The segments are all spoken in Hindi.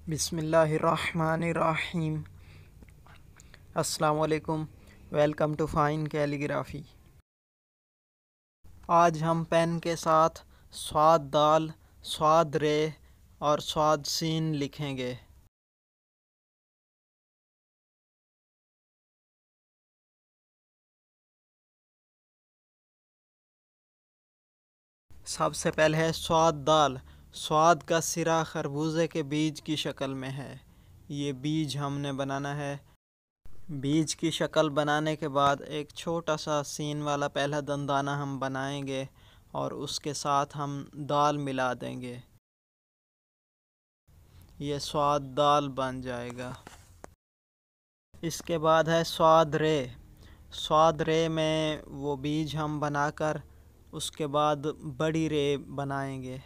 बिस्मिल्लाहिर्रहमानिर्रहीम। अस्सलाम वालेकुम। Welcome to fine calligraphy. आज हम पेन के साथ स्वाद दाल, स्वाद रे और स्वाद सीन लिखेंगे। सबसे पहले है स्वाद दाल। स्वाद का सिरा खरबूजे के बीज की शक्ल में है। ये बीज हमने बनाना है। बीज की शक्ल बनाने के बाद एक छोटा सा सीन वाला पहला दंदाना हम बनाएंगे और उसके साथ हम दाल मिला देंगे। ये स्वाद दाल बन जाएगा। इसके बाद है स्वाद रे। स्वाद रे में वो बीज हम बनाकर उसके बाद बड़ी रे बनाएंगे।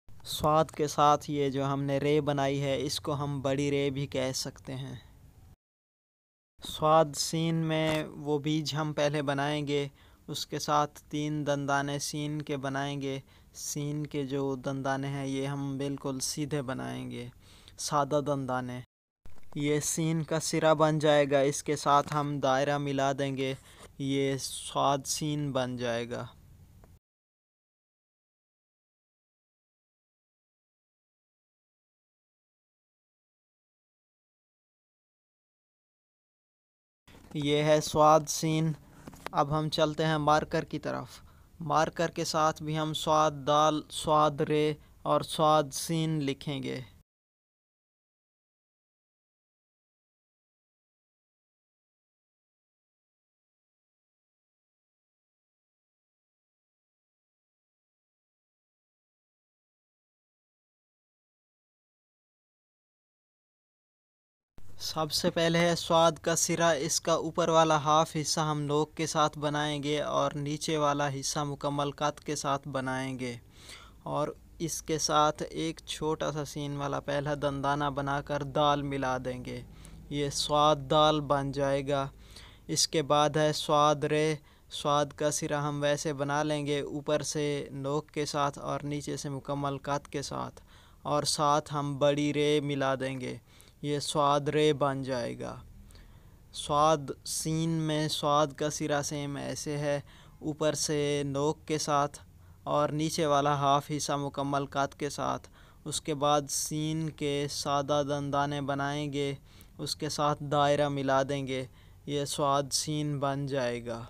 स्वाद के साथ ये जो हमने रे बनाई है इसको हम बड़ी रे भी कह सकते हैं। स्वाद सीन में वो बीज हम पहले बनाएंगे, उसके साथ 3 दंदाने सीन के बनाएंगे। सीन के जो दंदाने हैं ये हम बिल्कुल सीधे बनाएंगे, सादा दंदाने। ये सीन का सिरा बन जाएगा। इसके साथ हम दायरा मिला देंगे, ये स्वाद सीन बन जाएगा। ये है स्वाद सीन। अब हम चलते हैं मार्कर की तरफ। मार्कर के साथ भी हम स्वाद दाल, स्वाद रे और स्वाद सीन लिखेंगे। सबसे पहले है स्वाद का सिरा। इसका ऊपर वाला हाफ हिस्सा हम नोक के साथ बनाएंगे और नीचे वाला हिस्सा मुकम्मल कत के साथ बनाएंगे और इसके साथ एक छोटा सा सीन वाला पहला दंदाना बनाकर दाल मिला देंगे। ये स्वाद दाल बन जाएगा। इसके बाद है स्वाद रे। स्वाद का सिरा हम वैसे बना लेंगे, ऊपर से नोक के साथ और नीचे से मुकम्मल कत के साथ, और साथ हम बड़ी रे मिला देंगे। ये स्वाद रे बन जाएगा। स्वाद सीन में स्वाद का सिरा सेम ऐसे है, ऊपर से नोक के साथ और नीचे वाला हाफ हिस्सा मुकम्मल कत के साथ। उसके बाद सीन के सादा दंदाने बनाएंगे, उसके साथ दायरा मिला देंगे। ये स्वाद सीन बन जाएगा।